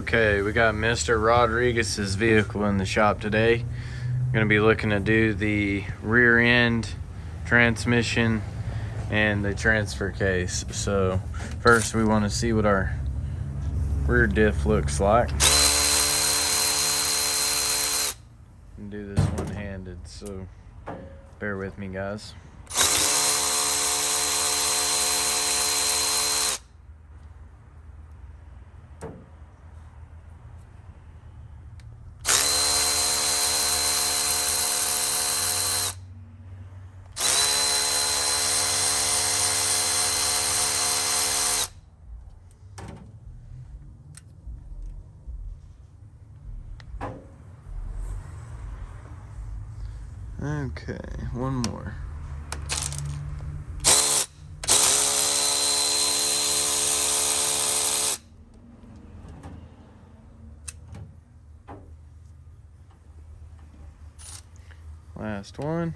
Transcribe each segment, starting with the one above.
Okay, we got Mr. Rodriguez's vehicle in the shop today. Going to be looking to do the rear end, transmission, and the transfer case. So first we want to see what our rear diff looks like. And do this one-handed, so bear with me, guys. Okay, one more. Last one.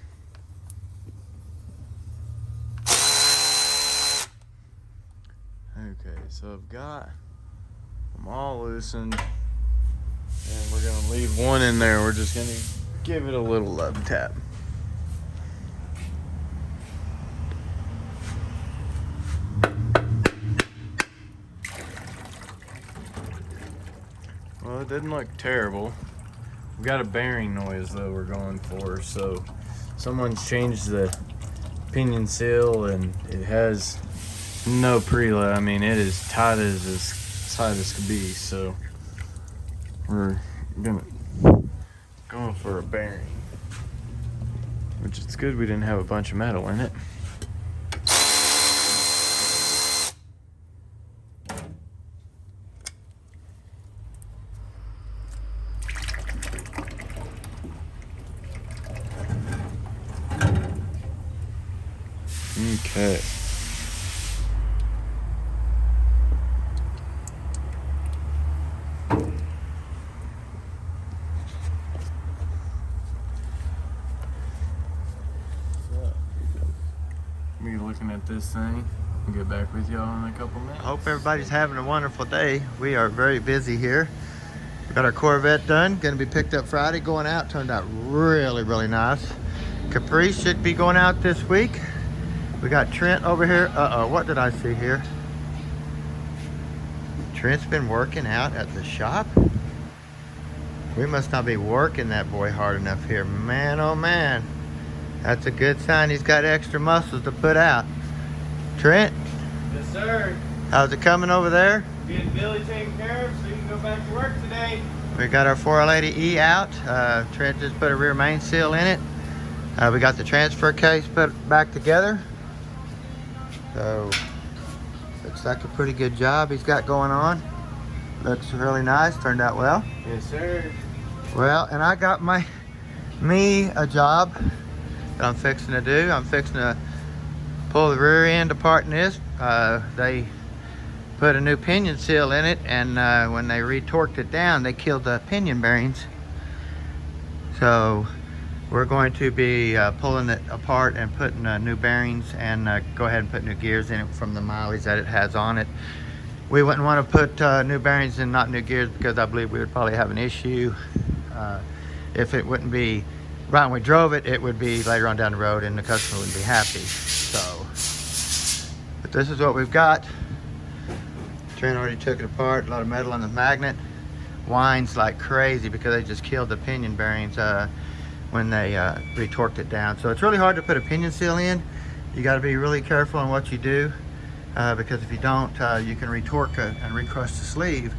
Okay, so I've got them all loosened, and we're gonna leave one in there. We're just gonna give it a little love tap. Well, it didn't look terrible. We got a bearing noise though we're going for, so someone's changed the pinion seal and it has no preload. I mean, it is tight as could be, so we're going for a bearing, which is good. We didn't have a bunch of metal in it. Okay. Be looking at this thing. I'll get back with y'all in a couple minutes. I hope everybody's having a wonderful day. We are very busy here. We got our Corvette done. Going to be picked up Friday. Going out. Turned out really nice. Caprice should be going out this week. We got Trent over here. What did I see here? Trent's been working out at the shop. We must not be working that boy hard enough here. Man, oh man. That's a good sign. He's got extra muscles to put out. Trent? Yes, sir. How's it coming over there? Getting Billy taken care of so you can go back to work today. We got our 480E out. Trent just put a rear main seal in it. We got the transfer case put back together. So, looks like a pretty good job he's got going on. Looks really nice. Turned out well. Yes, sir. Well, and I got me a job that I'm fixing to do. I'm fixing to pull the rear end apart in this. They put a new pinion seal in it, and when they retorqued it down, they killed the pinion bearings. So we're going to be pulling it apart and putting new bearings and go ahead and put new gears in it from the mileage that it has on it. We wouldn't want to put new bearings and not new gears because I believe we would probably have an issue. If it wouldn't be right when we drove it, it would be later on down the road and the customer wouldn't be happy. So, but this is what we've got. Trent already took it apart. A lot of metal on the magnet. Whines like crazy because they just killed the pinion bearings when they retorqued it down. So it's really hard to put a pinion seal in. You got to be really careful on what you do because if you don't, you can retorque it and recrush the sleeve.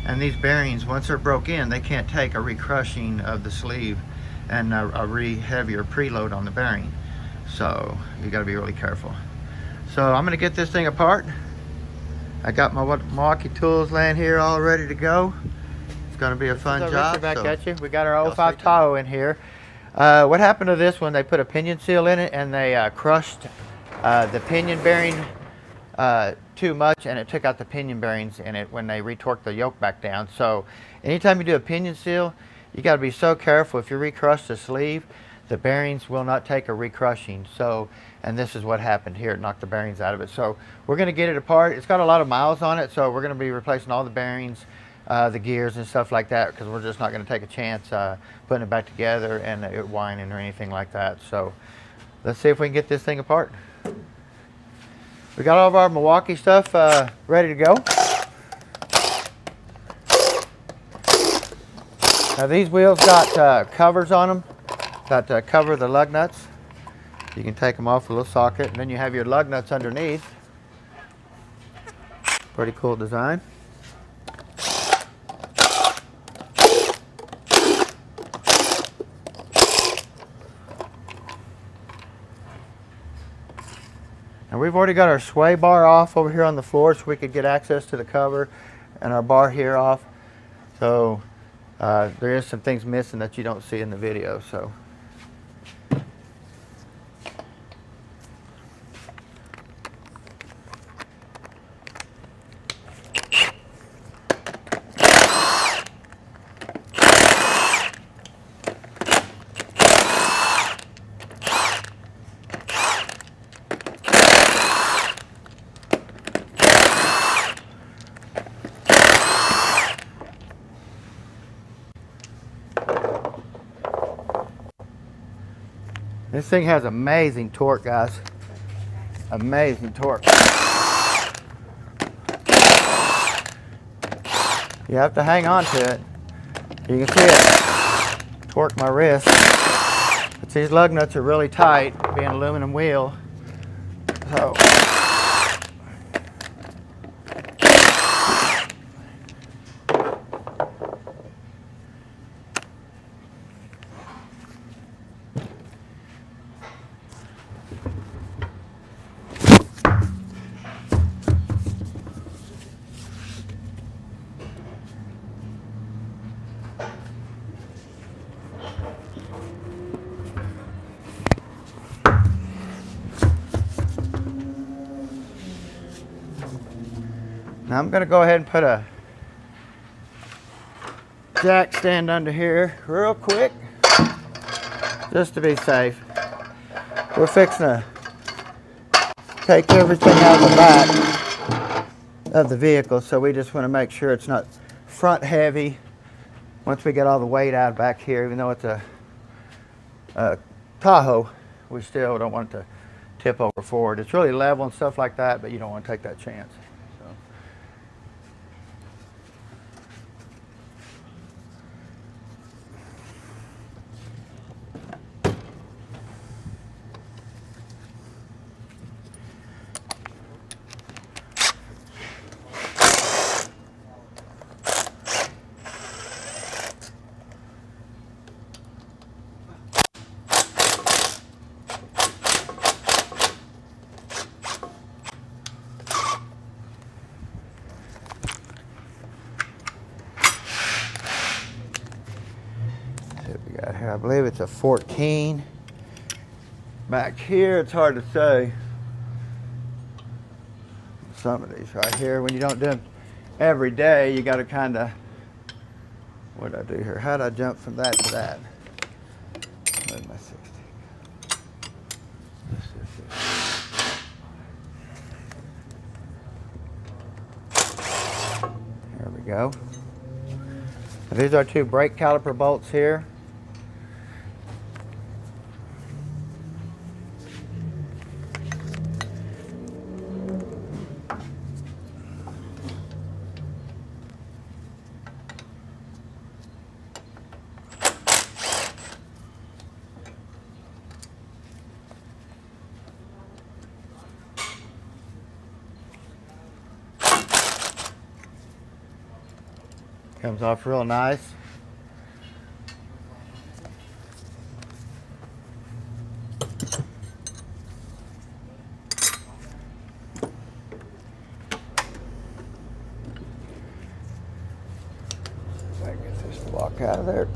And these bearings, once they're broke in, they can't take a recrushing of the sleeve and a heavier preload on the bearing. So you got to be really careful. So I'm going to get this thing apart. I got my Milwaukee tools laying here all ready to go. It's going to be a fun job. Back so at you. We got our 05 Tahoe in here. What happened to this one? They put a pinion seal in it and they crushed the pinion bearing too much, and it took out the pinion bearings in it when they retorqued the yoke back down. So anytime you do a pinion seal, you got to be so careful. If you recrush the sleeve, the bearings will not take a recrushing. So, and this is what happened here. It knocked the bearings out of it. So we're going to get it apart. It's got a lot of miles on it, so we're going to be replacing all the bearings, the gears and stuff like that, because we're just not going to take a chance putting it back together and it whining or anything like that. So let's see if we can get this thing apart. We got all of our Milwaukee stuff ready to go. Now these wheels got covers on them that cover the lug nuts. You can take them off with a little socket, and then you have your lug nuts underneath. Pretty cool design. And we've already got our sway bar off over here on the floor so we could get access to the cover, and our bar here off. So there is some things missing that you don't see in the video. So this thing has amazing torque, guys. Amazing torque. You have to hang on to it. You can see it torque my wrist. But these lug nuts are really tight, being an aluminum wheel. So now I'm going to go ahead and put a jack stand under here real quick, just to be safe. We're fixing to take everything out of the back of the vehicle, so we just want to make sure it's not front heavy once we get all the weight out back here. Even though it's a Tahoe, we still don't want it to tip over forward. It's really level and stuff like that, but you don't want to take that chance. So. We got here, I believe it's a 14. Back here, it's hard to say. Some of these right here, when you don't do them every day, you got to kind of, what did I do here? How did I jump from that to that? Where's my 60? There we go. These are two brake caliper bolts here. Comes off real nice. I get this block out of there.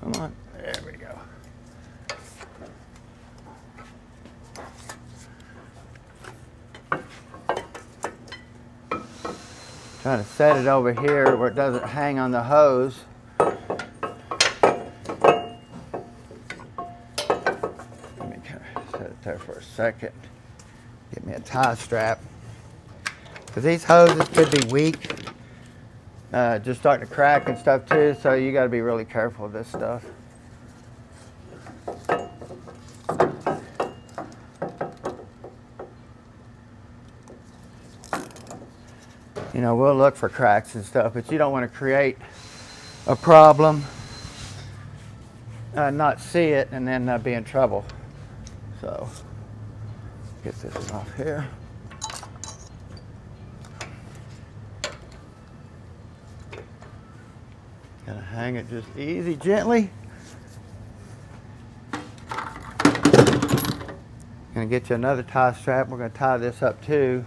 Come on, there we go. Trying to set it over here where it doesn't hang on the hose. Let me kind of set it there for a second. Get me a tie strap. Because these hoses could be weak. Just starting to crack and stuff too, so you got to be really careful with this stuff. You know, we'll look for cracks and stuff, but you don't want to create a problem, not see it, and then be in trouble. So, get this off here. Gonna hang it just easy, gently. Gonna get you another tie strap. We're gonna tie this up too.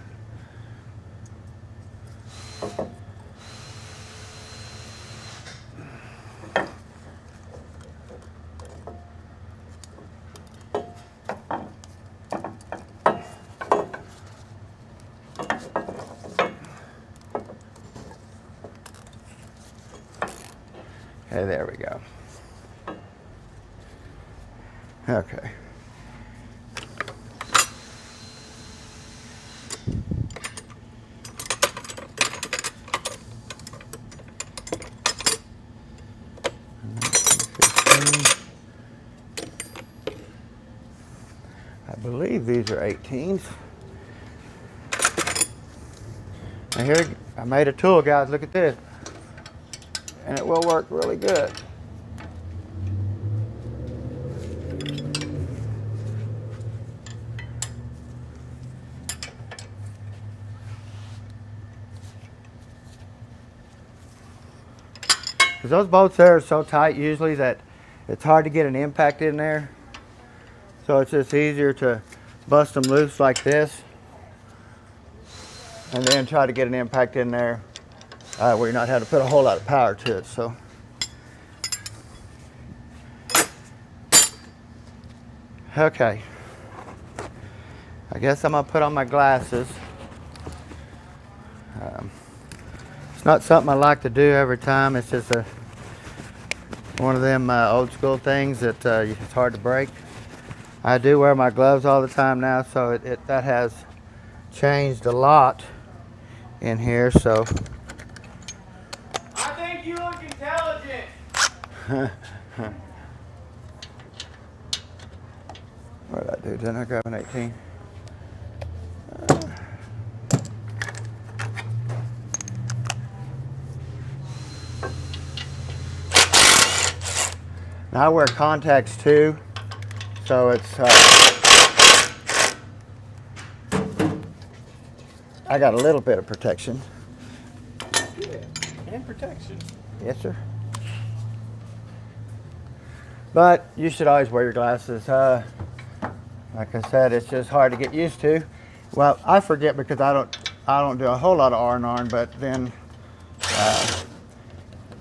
Okay, there we go. Okay. I believe these are 18s. Now here, I made a tool, guys. Look at this. And it will work really good. Because those bolts there are so tight usually that it's hard to get an impact in there. So it's just easier to bust them loose like this and then try to get an impact in there where you're not having to put a whole lot of power to it. So, okay. I guess I'm gonna put on my glasses. It's not something I like to do every time. It's just one of them old school things that it's hard to break. I do wear my gloves all the time now, so that has changed a lot in here. So I think you look intelligent. What did I do? Didn't I grab an 18? Now I wear contacts too, so it's I got a little bit of protection. Yeah, and protection. Yes, sir. But you should always wear your glasses. Like I said, it's just hard to get used to. Well, I forget because I don't do a whole lot of R&R, but then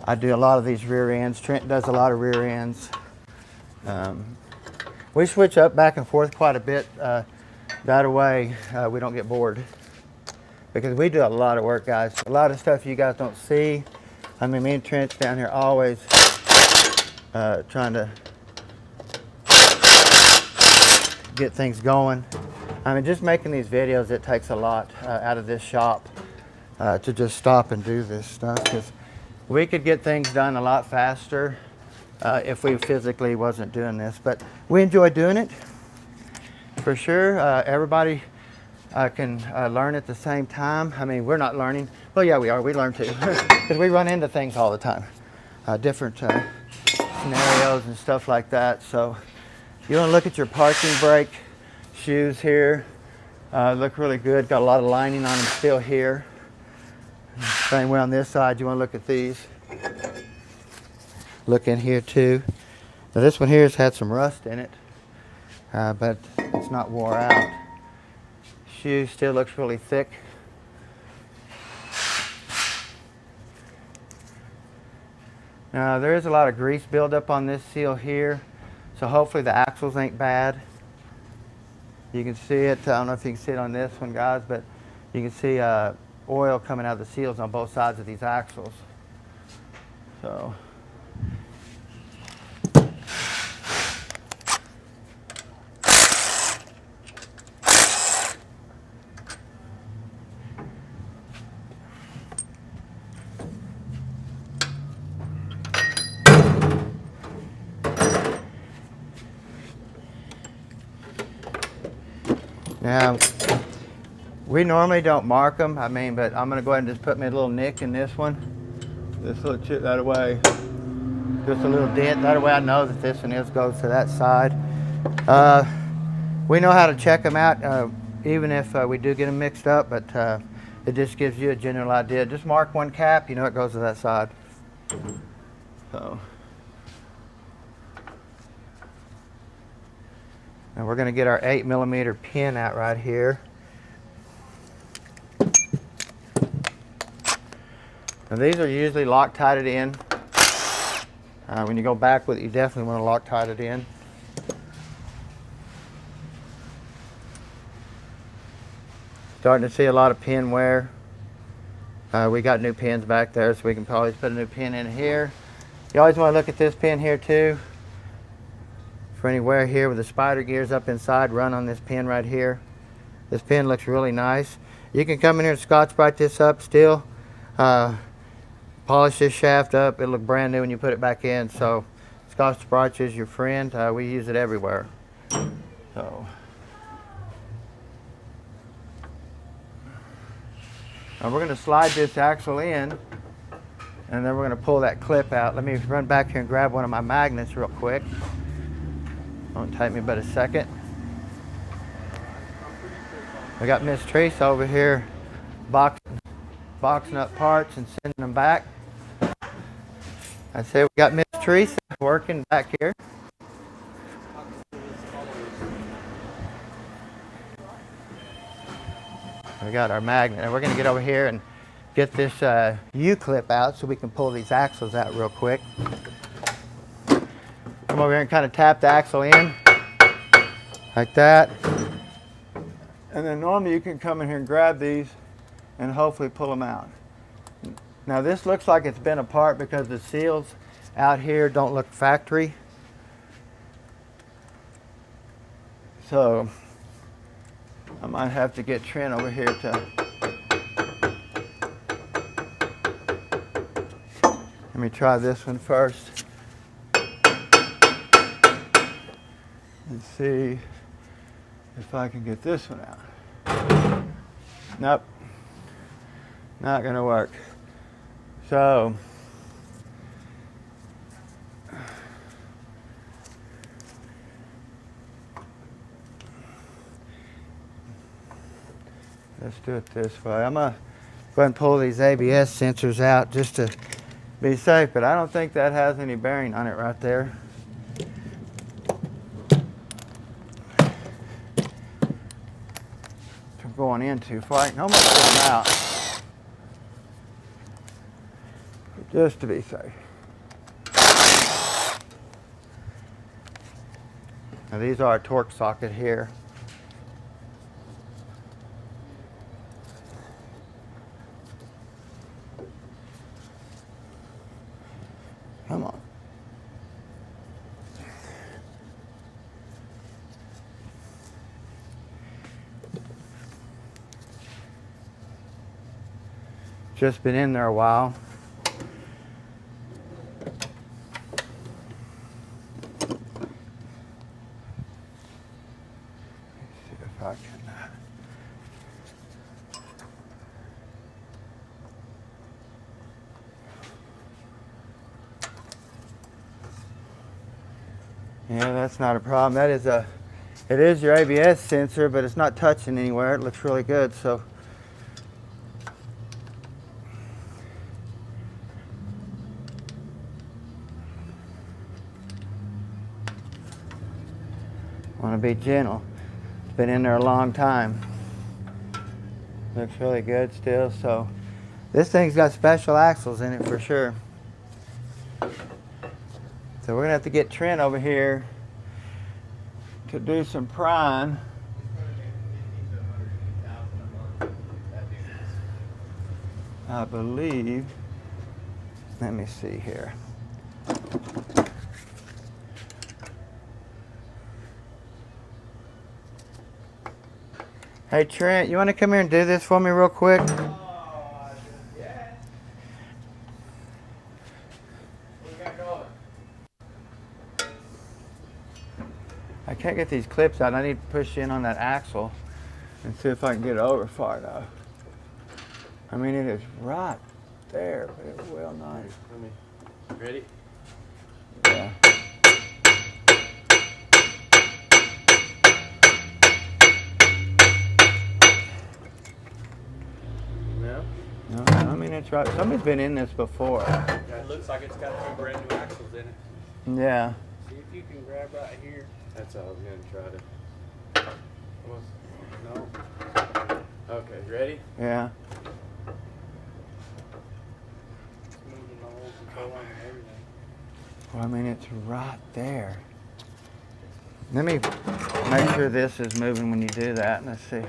I do a lot of these rear ends. Trent does a lot of rear ends. We switch up back and forth quite a bit. That way we don't get bored. Because we do a lot of work, guys. A lot of stuff you guys don't see. I mean, me and Trent's down here always trying to get things going. I mean, just making these videos, it takes a lot out of this shop to just stop and do this stuff. Because we could get things done a lot faster if we physically wasn't doing this. But we enjoy doing it, for sure. Everybody can learn at the same time. I mean, we're not learning. Well, yeah, we are. We learn too. Because we run into things all the time. Different scenarios and stuff like that. So you want to look at your parking brake shoes here. Look really good. Got a lot of lining on them still here. Same way on this side. You want to look at these. Look in here too. Now this one here has had some rust in it, but it's not wore out. Shoe still looks really thick. Now there is a lot of grease buildup on this seal here, so hopefully the axles ain't bad. You can see it. I don't know if you can see it on this one, guys, but you can see oil coming out of the seals on both sides of these axles. So now, we normally don't mark them, I mean, but I'm gonna go ahead and just put me a little nick in this one. This little chip that away. Just a little dent, that way I know that this one goes to that side. We know how to check them out, even if we do get them mixed up, but it just gives you a general idea. Just mark one cap, you know it goes to that side. So. And we're gonna get our 8mm pin out right here. Now these are usually Loctited in. When you go back with it, you definitely want to Loctite it in. Starting to see a lot of pin wear. We got new pins back there, so we can always put a new pin in here. You always want to look at this pin here too. For any wear here with the spider gears up inside, run on this pin right here. This pin looks really nice. You can come in here and Scotch-Brite this up still. Polish this shaft up, it'll look brand new when you put it back in. So Scotch-Brite is your friend. We use it everywhere. So now we're going to slide this axle in, and then we're going to pull that clip out. Let me run back here and grab one of my magnets real quick. Won't take me but a second. We got Miss Teresa over here boxing up parts and sending them back. I say we got Miss Teresa working back here. We got our magnet, and we're going to get over here and get this U-clip out so we can pull these axles out real quick. Come over here and kind of tap the axle in like that. And then normally you can come in here and grab these and hopefully pull them out. Now this looks like it's been apart because the seals out here don't look factory. So I might have to get Trent over here to, let me try this one first and see if I can get this one out. Nope, not gonna work. So let's do it this way. I'm gonna go ahead and pull these ABS sensors out just to be safe, but I don't think that has any bearing on it right there. I'm going in too far. I can almost get them out. Just to be safe. Now these are a torque socket here. Come on. Just been in there a while. I can, yeah, that's not a problem. That is it is your ABS sensor, but it's not touching anywhere. It looks really good. So want to be gentle. Been in there a long time. Looks really good still. So this thing's got special axles in it for sure. So we're gonna have to get Trent over here to do some prying. I believe, let me see here. Hey Trent, you want to come here and do this for me real quick? Yeah. What we got going? I can't get these clips out. I need to push in on that axle and see if I can get it over far enough. I mean, it is right there, but it will not. Ready? Yeah. No? No, I mean, it's right. Somebody's been in this before. It looks like it's got 2 brand new axles in it. Yeah. See if you can grab right here. That's all I was going to try to. No. Okay, ready? Yeah. It's moving the whole control arm and everything. Well, I mean, it's right there. Let me make sure this is moving when you do that. Let's see.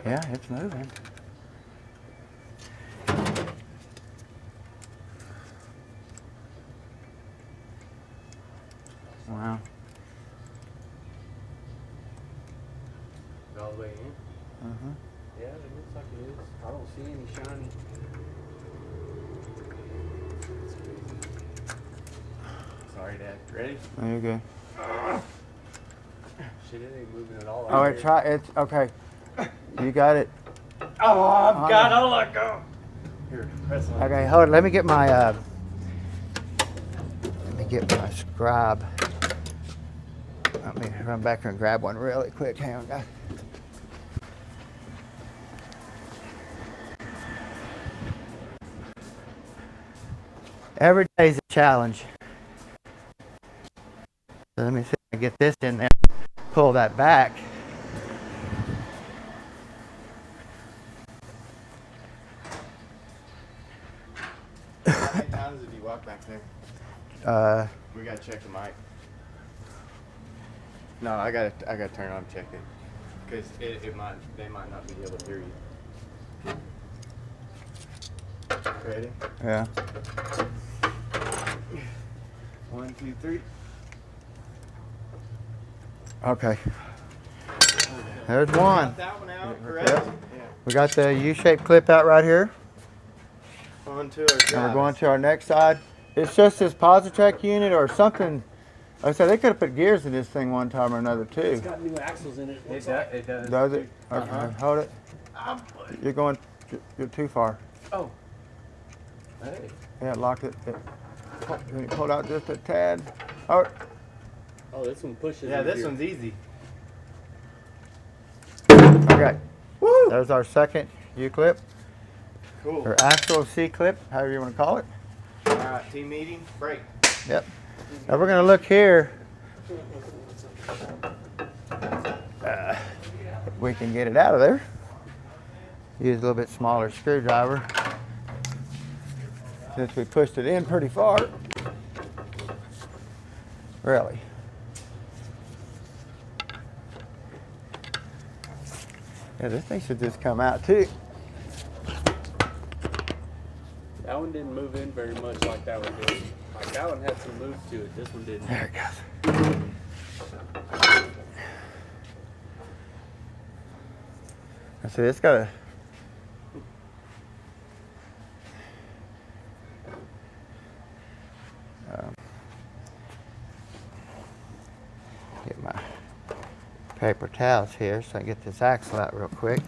Yeah, it's moving. Wow. All the way in? Uh-huh. Yeah, it looks like it is. I don't see any shiny. Sorry, Dad. Ready? Oh, you're good. Shit, it ain't moving at all. Oh, it's right. It's okay. You got it. Oh, I've Oh, got no. to let go. Here, press on. Okay, hold it. Let me get my scribe. Let me run back here and grab one really quick. Hang on, guys. Every day is a challenge. So let me see if I can get this in there. Pull that back. How many times did you walk back there? We gotta check the mic. No, I gotta turn it on and check it. Cause they might not be able to hear you. Ready? Yeah. 1, 2, 3. Okay. There's one. Got that one out, correct? Yep. Yeah. We got the U-shaped clip out right here. On to our And we're going to our next side. It's just this Positech unit or something. Like I said, they could have put gears in this thing one time or another too. It's got new axles in it. It does. Does it? Okay, Uh-huh. hold it. You're too far. Oh. Hey. Yeah, lock it. Can you pull it out just a tad? Oh, Oh, this one pushes. Yeah, this one's easy. okay. Woo! There's our second U-clip. Cool. Or axle C-clip, however you want to call it. All right, team meeting, break. Yep. Now we're going to look here. We can get it out of there. Use a little bit smaller screwdriver. Since we pushed it in pretty far. Really. Yeah, this thing should just come out too. That one didn't move in very much like that one did. Like that one had some move to it. This one didn't. There it goes. I see it's got a get my paper towels here so I can get this axle out real quick.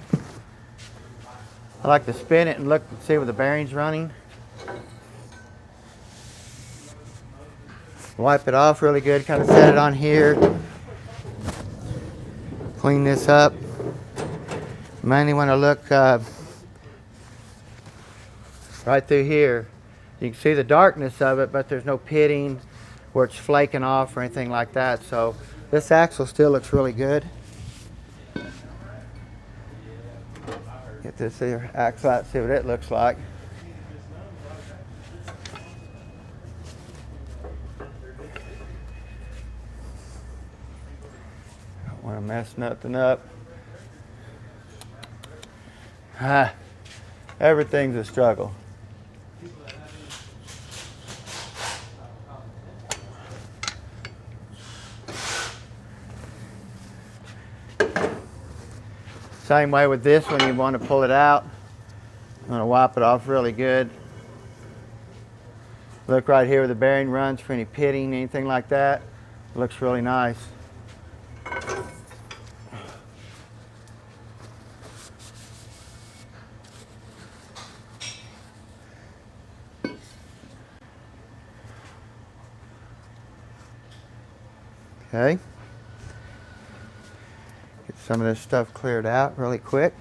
I like to spin it and look and see where the bearing's running. Wipe it off really good, kind of set it on here. Clean this up. Mainly want to look right through here. You can see the darkness of it, but there's no pitting where it's flaking off or anything like that. So this axle still looks really good. Get this here axle out, see what it looks like. Don't want to mess nothing up. Everything's a struggle. Same way with this one, you want to pull it out. I'm going to wipe it off really good. Look right here where the bearing runs for any pitting, anything like that. It looks really nice. Okay. Get some of this stuff cleared out really quick.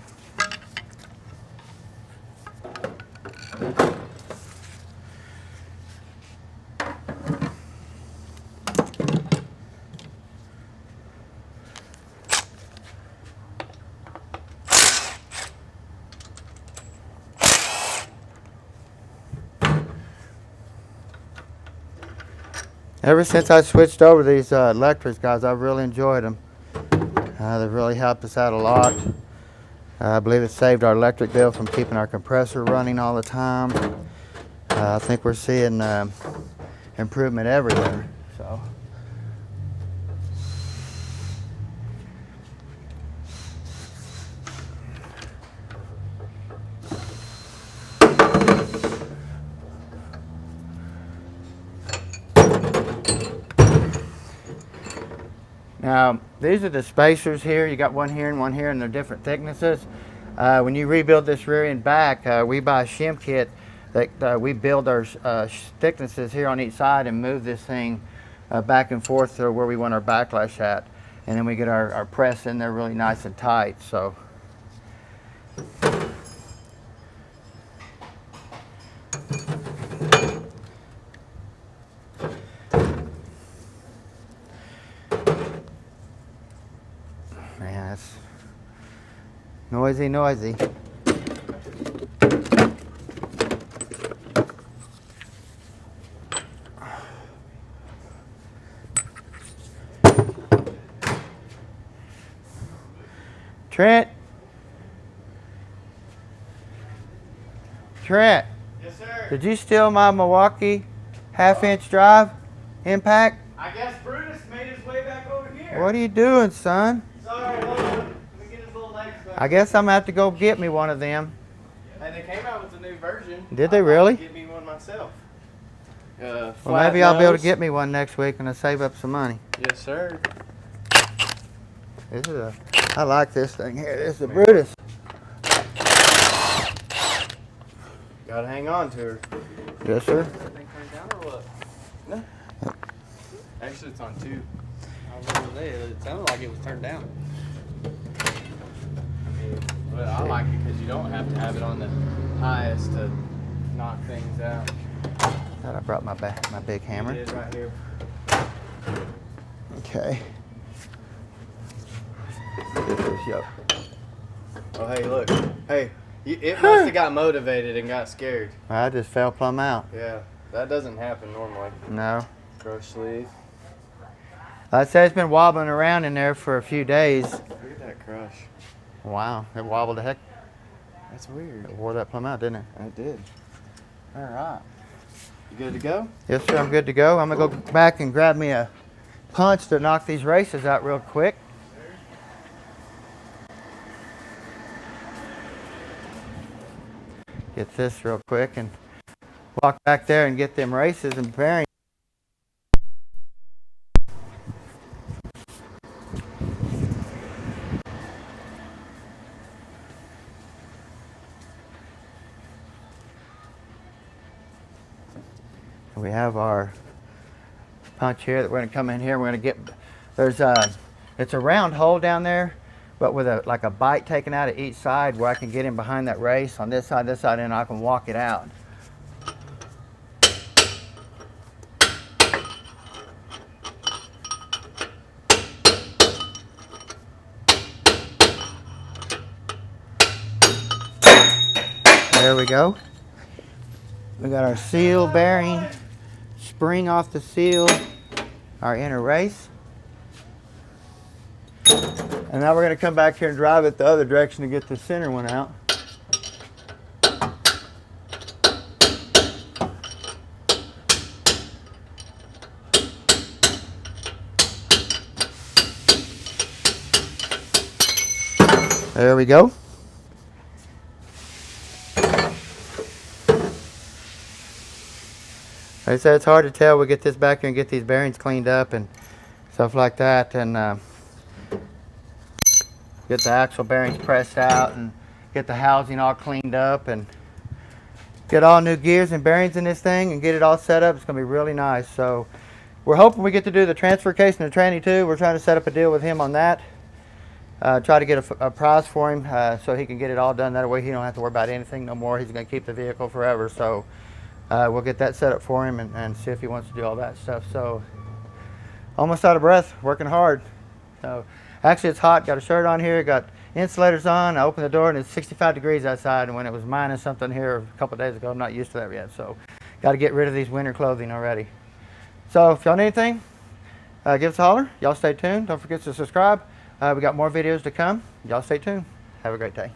Ever since I switched over to these electrics, guys, I've really enjoyed them. They've really helped us out a lot. I believe it saved our electric bill from keeping our compressor running all the time. I think we're seeing improvement everywhere. So. Now, these are the spacers here. You got one here, and they're different thicknesses. When you rebuild this rear end back, we buy a shim kit that we build our thicknesses here on each side and move this thing back and forth to where we want our backlash at. And then we get our press in there really nice and tight. So. Man, it's noisy, noisy. Trent? Trent? Yes, sir. Did you steal my Milwaukee half-inch drive impact? I guess Brutus made his way back over here. What are you doing, son? Sorry, hold on. Let me get his little legs back. I guess I'm gonna have to go get me one of them. Hey, they came out with a new version. Did they I'd like really? to get me one myself. Well, maybe I'll be able to get me one next week and I'll save up some money. Yes, sir. This is I like this thing here. This is a Brutus. Gotta hang on to her. Yes, sir. Everything turned down or what? No. Actually, it's on 2. I was gonna say, it sounded like it was turned down. But I like it because you don't have to have it on the highest to knock things out. Thought I brought my big hammer. It is right here. Okay. Get this yoke. Oh, hey, look. Hey, it must have got motivated and got scared. I just fell plumb out. Yeah, that doesn't happen normally. No. Crush sleeve. Like I said, it's been wobbling around in there for a few days. Look at that crush. Wow, it wobbled the heck. That's weird. It wore that plumb out, didn't it? It did. All right. You good to go? Yes, sir, I'm good to go. I'm gonna go back and grab me a punch to knock these races out real quick. Get this real quick and walk back there and get them races and bearings. We have our punch here that we're going to come in here. We're going to get, it's a round hole down there, but with like a bite taken out of each side where I can get in behind that race on this side, and I can walk it out. There we go. We got our seal bearing, spring off the seal, our inner race. And now we're going to come back here and drive it the other direction to get the center one out. There we go. Like I said, it's hard to tell. We get this back here and get these bearings cleaned up and stuff like that, and get the axle bearings pressed out and get the housing all cleaned up and get all new gears and bearings in this thing and get it all set up. It's going to be really nice. So we're hoping we get to do the transfer case and the tranny too. We're trying to set up a deal with him on that. Try to get a prize for him so he can get it all done. That way he don't have to worry about anything no more. He's going to keep the vehicle forever. So we'll get that set up for him and see if he wants to do all that stuff. So almost out of breath, working hard. So actually it's hot, got a shirt on here, got insulators on. I opened the door and it's 65 degrees outside, and when it was minus something here a couple of days ago, I'm not used to that yet. So got to get rid of these winter clothing already. So if y'all need anything, give us a holler. Y'all stay tuned. Don't forget to subscribe. We got more videos to come. Y'all stay tuned. Have a great day.